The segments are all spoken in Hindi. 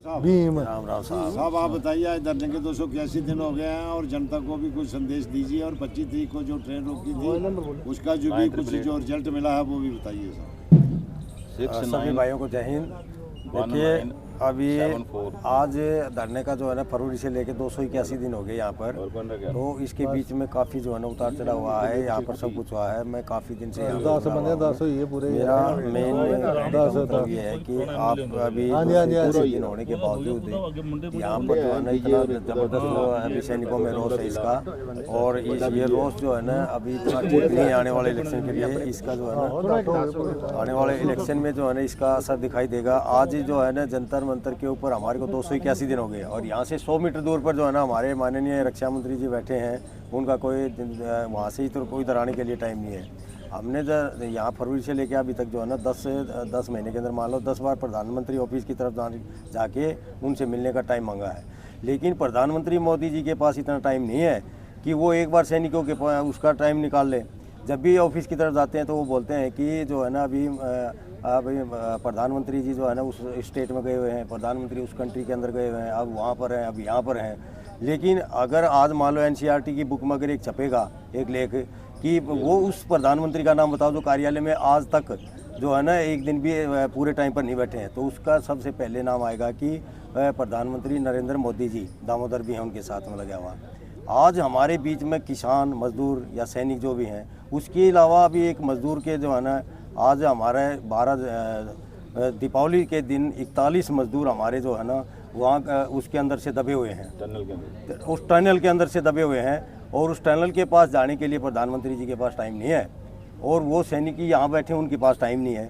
भीम। राम राम साहब। साहब आप बताइए, आज धरने के 281 दिन हो गए हैं और जनता को भी कुछ संदेश दीजिए, और 25 तारीख को जो ट्रेन रोकी थी उसका जो भी कुछ जो रिजल्ट मिला है वो भी बताइए साहब। सभी भाइयों को जय हिंद। देखिए अभी आज धरने का जो है ना फरवरी से लेके 281 दिन हो गए यहाँ पर, तो इसके बीच में काफ़ी जो है ना उतार चढ़ाव हुआ है। यहाँ पर सब कुछ हुआ है। मैं काफ़ी दिन से मेरा मेन मतलब ये है कि आप अभी 281 दिन होने के बावजूद यहाँ पर जो है ना इतना ज़बरदस्त अभी सैनिकों में रोष है इसका, और ये रोष जो है ना अभी इतना ठीक नहीं आने वाले इलेक्शन के लिए। इसका जो है ना आने वाले इलेक्शन में जो है ना इसका असर दिखाई देगा। आज जो है ना जंतर मंतर के ऊपर हमारे को 281 दिन हो गए, और यहाँ से 100 मीटर दूर पर जो है ना हमारे माननीय रक्षा मंत्री जी बैठे हैं। उनका कोई वहाँ से ही तो कोई इधर आने के लिए टाइम नहीं है। हमने यहाँ फरवरी से लेकर अभी तक जो है ना 10 महीने के अंदर मान लो 10 बार प्रधानमंत्री ऑफिस की तरफ जाके उनसे मिलने का टाइम मांगा है, लेकिन प्रधानमंत्री मोदी जी के पास इतना टाइम नहीं है कि वो एक बार सैनिकों के उसका टाइम निकाल ले। जब भी ऑफिस की तरफ जाते हैं तो वो बोलते हैं कि जो है ना अभी प्रधानमंत्री जी जो है ना उस स्टेट में गए हुए हैं, प्रधानमंत्री उस कंट्री के अंदर गए हुए हैं, अब वहाँ पर हैं, अब यहाँ पर हैं। लेकिन अगर आज मान लो NCERT की बुक में अगर एक छपेगा एक लेख कि वो उस प्रधानमंत्री का नाम बताओ जो कार्यालय में आज तक जो है ना एक दिन भी पूरे टाइम पर नहीं बैठे हैं, तो उसका सबसे पहले नाम आएगा कि प्रधानमंत्री नरेंद्र मोदी जी। दामोदर भी हैं उनके साथ में लगा हुआ। आज हमारे बीच में किसान मजदूर या सैनिक जो भी हैं, उसके अलावा भी एक मजदूर के जो है ना आज हमारे 12 दीपावली के दिन 41 मजदूर हमारे जो है ना वहाँ उसके अंदर से दबे हुए हैं, टनल के अंदर, उस टनल के अंदर से दबे हुए हैं। और उस टनल के पास जाने के लिए प्रधानमंत्री जी के पास टाइम नहीं है, और वो सैनिक यहाँ बैठे हैं उनके पास टाइम नहीं है,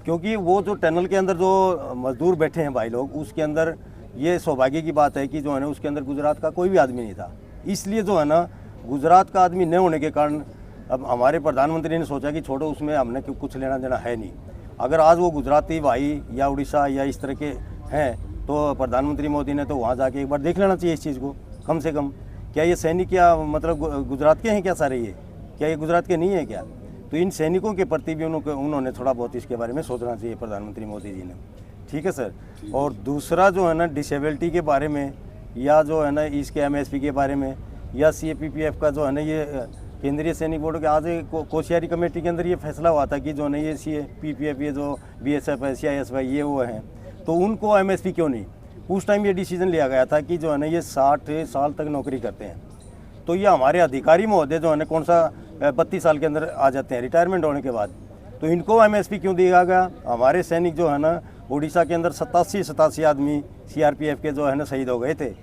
क्योंकि वो जो टनल के अंदर जो मजदूर बैठे हैं भाई लोग, उसके अंदर ये सौभाग्य की बात है कि जो है ना उसके अंदर गुजरात का कोई भी आदमी नहीं था। इसलिए जो है ना गुजरात का आदमी न होने के कारण अब हमारे प्रधानमंत्री ने सोचा कि छोड़ो, उसमें हमने कुछ लेना देना है नहीं। अगर आज वो गुजराती भाई या उड़ीसा या इस तरह के हैं तो प्रधानमंत्री मोदी ने तो वहाँ जाके एक बार देख लेना चाहिए इस चीज़ को कम से कम। क्या ये सैनिक क्या मतलब गुजरात के हैं क्या सारे? ये क्या ये गुजरात के नहीं है क्या? तो इन सैनिकों के प्रति भी उन्होंने थोड़ा बहुत इसके बारे में सोचना चाहिए प्रधानमंत्री मोदी जी ने। ठीक है सर। और दूसरा जो है ना डिसेबिलिटी के बारे में, या जो है ना इसके MSP के बारे में, या CAPPF का जो है ना ये केंद्रीय सैनिक बोर्ड के आज कोशियारी कमेटी के अंदर ये फैसला हुआ था कि जो है ये CAPPF ये जो BSF है, CISF ये वो हैं, तो उनको MSP क्यों नहीं? उस टाइम ये डिसीजन लिया गया था कि जो है ना ये 60 साल तक नौकरी करते हैं, तो ये हमारे अधिकारी महोदय जो है ना कौन सा 32 साल के अंदर आ जाते हैं रिटायरमेंट होने के बाद, तो इनको MSP क्यों दिया गया? हमारे सैनिक जो है ना उड़ीसा के अंदर 87 आदमी CRPF के जो है ना शहीद हो गए थे,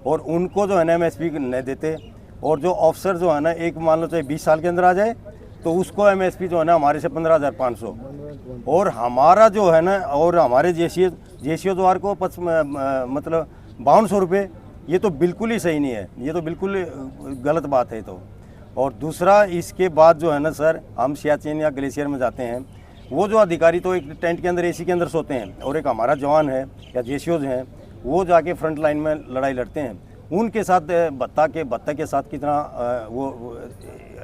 और उनको जो है ना MSP नहीं देते। और जो ऑफिसर जो है ना एक मान लो चाहे 20 साल के अंदर आ जाए तो उसको MSP जो है ना हमारे से 15,500, और हमारा जो है ना और हमारे जेसीओ द्वार को मतलब 5200 रुपये। ये तो बिल्कुल ही सही नहीं है, ये तो बिल्कुल गलत बात है। तो और दूसरा इसके बाद जो है ना सर, हम सियाचिन या ग्लेशियर में जाते हैं, वो जो अधिकारी तो एक टेंट के अंदर AC के अंदर सोते हैं, और एक हमारा जवान है या जेसीओज हैं वो जाके फ्रंट लाइन में लड़ाई लड़ते हैं। उनके साथ बत्ता के साथ कितना वो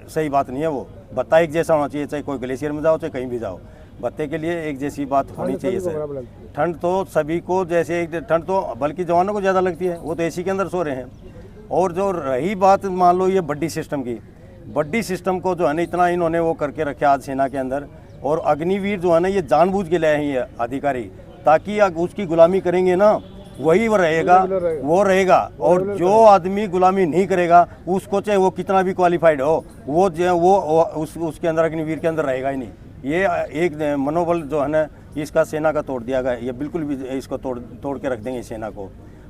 सही बात नहीं है। वो बत्ता एक जैसा होना चाहिए, चाहे कोई ग्लेशियर में जाओ चाहे कहीं भी जाओ, बत्ते के लिए एक जैसी बात होनी चाहिए सर। ठंड तो सभी को जैसे एक ठंड तो बल्कि जवानों को ज़्यादा लगती है, वो तो AC के अंदर सो रहे हैं। और जो रही बात मान लो ये बड्डी सिस्टम की, बड्डी सिस्टम को जो है ना इतना इन्होंने वो करके रखे आज सेना के अंदर, और अग्निवीर जो है ना ये जानबूझ के लाए हैं ये अधिकारी, ताकि उसकी गुलामी करेंगे ना वही वो रहेगा। और जो आदमी गुलामी नहीं करेगा उसको चाहे वो कितना भी क्वालिफाइड हो, वो उसके अंदर अग्निवीर के अंदर रहेगा ही नहीं। ये एक मनोबल जो है ना इसका सेना का तोड़ दिया गया, ये बिल्कुल भी इसको तोड़ के रख देंगे सेना को।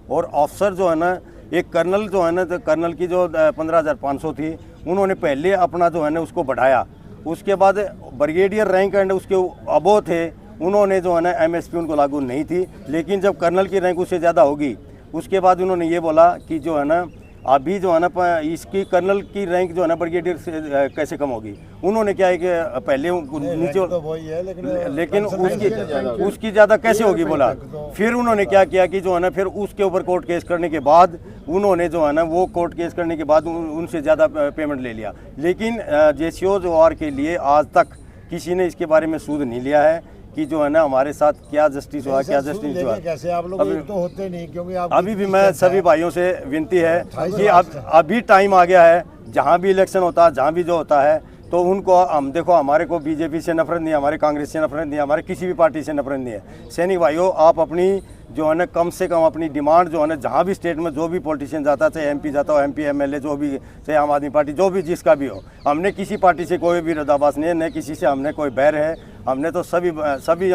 और ऑफिसर जो है ना एक कर्नल जो है ना, तो कर्नल की जो 15,500 थी, उन्होंने पहले अपना जो है ना उसको बढ़ाया, उसके बाद ब्रिगेडियर रैंक एंड उसके अबो थे, उन्होंने जो है ना MSP उनको लागू नहीं थी। लेकिन जब कर्नल की रैंक उससे ज़्यादा होगी उसके बाद उन्होंने ये बोला कि जो है ना अभी जो है ना इसकी कर्नल की रैंक जो है ना ब्रिगेडियर से कैसे कम होगी। उन्होंने क्या है कि पहले नीचे तो वही है, लेकिन उसकी ज़्यादा कैसे होगी बोला। फिर उन्होंने क्या किया कि जो है ना फिर उसके ऊपर कोर्ट केस करने के बाद उन्होंने जो है ना वो कोर्ट केस करने के बाद उनसे ज़्यादा पेमेंट ले लिया। लेकिन जेसीओ द्वार के लिए आज तक किसी ने इसके बारे में सूद नहीं लिया है कि जो है ना हमारे साथ क्या जस्टिस हुआ, क्या जस्टिस नहीं हुआ। कैसे आप लोग एक तो होते नहीं, क्योंकि आप अभी भी मैं सभी भाइयों से विनती है कि अभी टाइम आ गया है, जहाँ भी इलेक्शन होता है, जहाँ भी जो होता है, तो उनको हम देखो, हमारे को बीजेपी से नफरत नहीं है, हमारे कांग्रेस से नफरत नहीं है, हमारे किसी भी पार्टी से नफरत नहीं है। सैनिक भाइयों, आप अपनी जो है ना कम से कम अपनी डिमांड जो है ना, जहाँ भी स्टेट में जो भी पॉलिटिशियन जाता है, चाहे एमपी जाता हो, एमपी एमएलए जो भी, चाहे आम आदमी पार्टी जो भी जिसका भी हो, हमने किसी पार्टी से कोई भी रद्दाबाज नहीं है, न किसी से हमने कोई बैर है। हमने तो सभी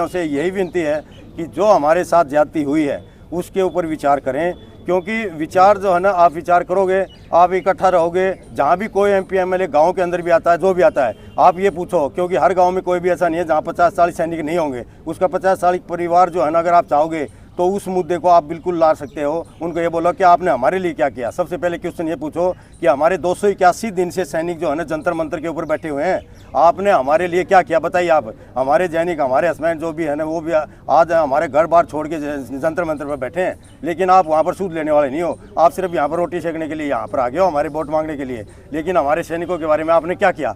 से यही विनती है कि जो हमारे साथ ज्यादती हुई है उसके ऊपर विचार करें, क्योंकि विचार जो है ना, आप विचार करोगे, आप इकट्ठा रहोगे, जहाँ भी कोई एमपी एमएलए गांव के अंदर भी आता है, जो भी आता है, आप ये पूछो, क्योंकि हर गांव में कोई भी ऐसा नहीं है जहाँ 50-40 सैनिक नहीं होंगे। उसका 50-40 परिवार जो है ना, अगर आप चाहोगे तो उस मुद्दे को आप बिल्कुल ला सकते हो। उनको ये बोलो कि आपने हमारे लिए क्या किया। सबसे पहले क्वेश्चन ये पूछो कि हमारे 281 दिन से सैनिक जो है ना जंतर मंतर के ऊपर बैठे हुए हैं, आपने हमारे लिए क्या किया, बताइए आप। हमारे सैनिक, हमारे हस्बैंड जो भी है ना, वो भी आज हमारे घर बार छोड़ के जंतर मंतर पर बैठे हैं, लेकिन आप वहाँ पर सूद लेने वाले नहीं हो। आप सिर्फ यहाँ पर रोटी सेकने के लिए यहाँ पर आ गए हो, हमारे वोट मांगने के लिए, लेकिन हमारे सैनिकों के बारे में आपने क्या किया।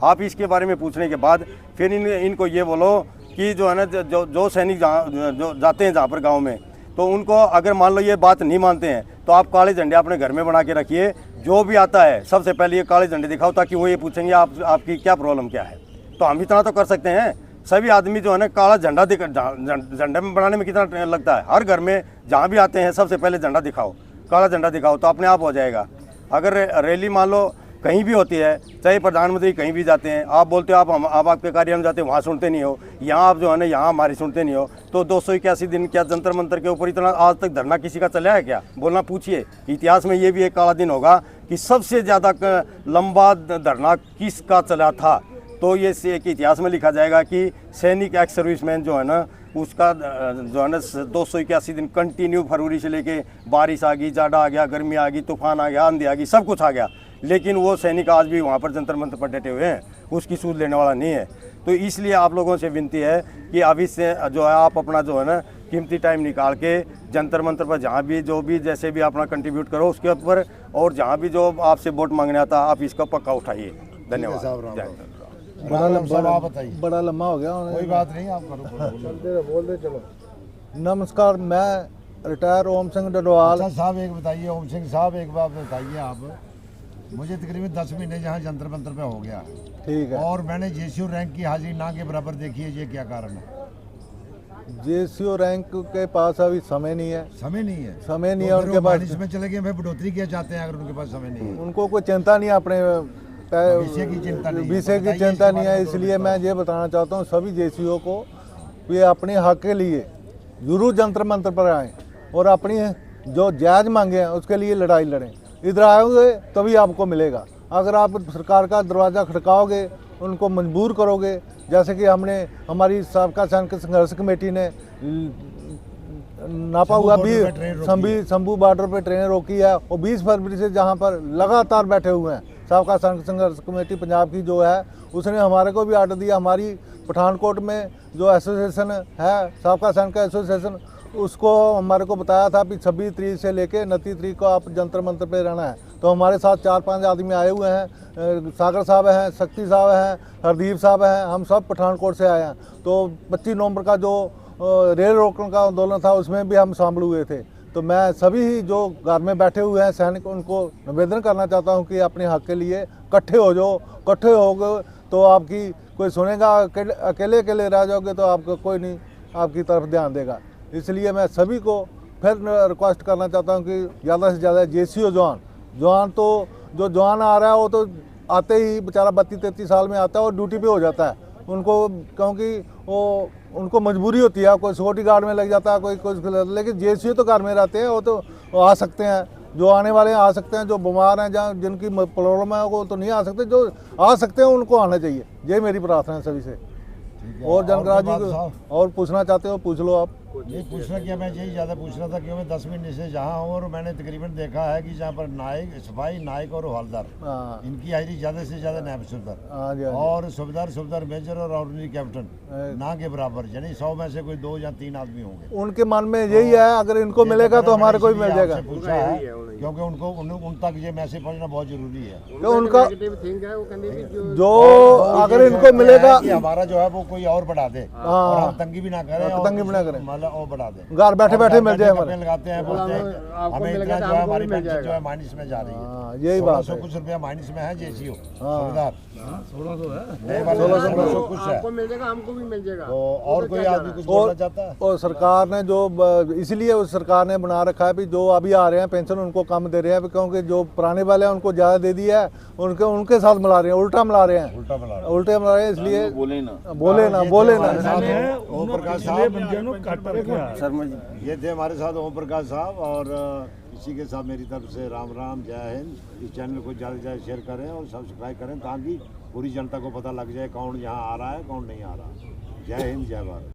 आप इसके बारे में पूछने के बाद फिर इनको ये बोलो कि जो है ना, जो सैनिक जो जाते हैं जहाँ पर गाँव में, तो उनको अगर मान लो ये बात नहीं मानते हैं, तो आप काले झंडे अपने घर में बना के रखिए। जो भी आता है सबसे पहले ये काले झंडे दिखाओ, ताकि वो ये पूछेंगे आपकी क्या प्रॉब्लम क्या है। तो हम इतना तो कर सकते हैं। सभी आदमी जो है ना काला झंडा झंडे में बनाने में कितना लगता है। हर घर में जहाँ भी आते हैं सबसे पहले झंडा दिखाओ, काला झंडा दिखाओ, तो अपने आप हो जाएगा। अगर रैली मान लो कहीं भी होती है, चाहे प्रधानमंत्री कहीं भी जाते हैं, आप बोलते हो आप आपके कार्यालय में जाते हो, वहाँ सुनते नहीं हो, यहाँ आप जो है ना यहाँ हमारी सुनते नहीं हो, तो 281 दिन क्या जंतर मंतर के ऊपर इतना आज तक धरना किसी का चला है क्या? बोलना पूछिए। इतिहास में ये भी एक काला दिन होगा कि सबसे ज़्यादा लंबा धरना किसका चला था, तो ये एक इतिहास में लिखा जाएगा कि सैनिक एक्स सर्विसमैन जो है ना, उसका जो है ना 281 दिन कंटिन्यू, फरवरी से लेके बारिश आ गई, जाड़ा आ गया, गर्मी आ गई, तूफान आ गया, आंधी आ गई, सब कुछ आ गया, लेकिन वो सैनिक आज भी वहाँ पर जंतर मंतर पर डटे हुए हैं, उसकी सूद लेने वाला नहीं है। तो इसलिए आप लोगों से विनती है कि अभी से जो है आप अपना जो है ना कीमती टाइम निकाल के जंतर मंतर पर जहाँ भी जो भी जैसे भी अपना कंट्रीब्यूट करो उसके ऊपर, और जहाँ भी जो आपसे वोट मांगने आता आप इसका पक्का उठाइए। धन्यवाद। बड़ा लम्बा हो गया। कोई बात नहीं, आप करो, बोल दे चलो। नमस्कार, मैं रिटायर ओम सिंह डडवाल। अच्छा साहब एक बताइए, ओम सिंह साहब एक बात बताइए आप, मुझे तकरीबन 10 महीने जहाँ जंतर मंतर पे हो गया, ठीक है, और मैंने जेसीओ रैंक की हाजिरी ना के बराबर देखी है, ये क्या कारण है? जेसीओ रैंक के पास अभी समय नहीं है। समय नहीं है, समय नहीं है उनके पास। इसमें चले गए, बढ़ोतरी क्या चाहते हैं अगर उनके पास समय नहीं है? उनको कोई चिंता नहीं है, अपने विषय की चिंता नहीं है, विषय की चिंता नहीं है। इसलिए मैं ये बताना चाहता हूँ सभी जेसीओ को, वे अपने हक के लिए जरूर जंतर मंतर पर आएँ और अपनी जो जायज़ मांगे हैं उसके लिए लड़ाई लड़ें। इधर आओगे तभी आपको मिलेगा। अगर आप सरकार का दरवाज़ा खड़काओगे, उनको मजबूर करोगे, जैसे कि हमारी साबका सैनिक संघर्ष कमेटी ने नापा हुआ भी शंभू बॉर्डर पे ट्रेन रोकी है, और 20 फरवरी से जहां पर लगातार बैठे हुए हैं। साबका सैनिक संघर्ष कमेटी पंजाब की जो है, उसने हमारे को भी आर्डर दिया। हमारी पठानकोट में जो एसोसिएशन है, साबका सैनिक एसोसिएशन, उसको हमारे को बताया था कि 26 तारीख से लेके 29 तारीख को आप जंतर मंतर पे रहना है। तो हमारे साथ 4-5 आदमी आए हुए हैं, सागर साहब हैं, शक्ति साहब हैं, हरदीप साहब हैं, हम सब पठानकोट से आए हैं। तो 25 नवंबर का जो रेल रोकने का आंदोलन था उसमें भी हम शामिल हुए थे। तो मैं सभी जो घर में बैठे हुए हैं सैनिक, उनको निवेदन करना चाहता हूं कि अपने हक के लिए इकट्ठे हो जाओ। इकट्ठे हो गए तो आपकी कोई सुनेगा, अकेले अकेले रह जाओगे तो आपका कोई नहीं आपकी तरफ ध्यान देगा। इसलिए मैं सभी को फिर रिक्वेस्ट करना चाहता हूं कि ज़्यादा से ज़्यादा जेसीओ जवान तो जो जवान आ रहा है वो तो आते ही बेचारा 32-33 साल में आता है और ड्यूटी पे हो जाता है उनको, क्योंकि वो उनको मजबूरी होती है। कोई सिक्योरिटी गार्ड में लग जाता है, कोई कुछ, लेकिन जेसीओ तो घर में रहते हैं, वो आ सकते हैं। जो आने वाले हैं आ सकते हैं, जो बीमार हैं, जहाँ जिनकी प्रॉब्लम है वो तो नहीं आ सकते, जो आ सकते हैं उनको आना चाहिए। ये मेरी प्रार्थना है सभी से। और जनकराज जी को और पूछना चाहते हो पूछ लो आप। ये पूछना क्या, मैं यही ज़्यादा पूछ रहा था क्यों मैं 10 महीने से जहाँ हूँ और मैंने तकरीबन देखा है कि जहाँ पर नायक, सिपाही, नायक और हवलदार, हाँ इनकी हाजिरी ज़्यादा से ज़्यादा नायब सूबेदार हाँ जी, हाँ और सूबेदार मेजर और ऑर्डिनरी कैप्टन ना के बराबर, यानी 100 में से कोई 2 या 3 आदमी होंगे। जी। उनके मन में यही है, अगर इनको मिलेगा तो हमारे को भी मिल जाएगा। आपसे पूछा है क्योंकि उनको उन तक ये मैसेज पहुंचना बहुत जरूरी है तो उनका जो अगर इनको मिलेगा कि हमारा जो है वो कोई और बढ़ा दे और हम तंगी भी ना करें और तंगी भी ना करें। मतलब और बढ़ा दे, घर बैठे बैठे मिल जाए हमारे। लगाते हैं, बोलते हैं हमें इतना जो है हमारी पेंशन जो है माइनस में जा रही है। हाँ, यही बात 1600 है। कुछ रुपया माइनस में है जेसीओ हाँ। सूबेदार 1600 कुछ है। आपको मिल जाएगा, हमको भी मिल जाएगा। तो और कोई आदमी कुछ बोलना चाहता है? और सरकार ने जो इसलिए उस सरकार ने बना रखा है भी जो अभी आ रहे हैं पेंशन उनको कम दे रहे हैं, क्योंकि जो पुराने वाले हैं उनको ज़्यादा दे दिया है, उनके साथ मिला रहे हैं, उल्टा मिला रहे हैं, उल्टा मिला रहा है। उल्टे मिला रहे हैं, इसलिए बोले ना ओम प्रकाश साहब, शर्मा जी ये थे हमारे साथ ओम प्रकाश साहब। और इसी के साथ मेरी तरफ से राम राम, जय हिंद। इस चैनल को ज़्यादा से ज़्यादा शेयर करें और सब्सक्राइब करें ताकि पूरी जनता को पता लग जाए कौन यहाँ आ रहा है कौन नहीं आ रहा। जय हिंद, जय भारत।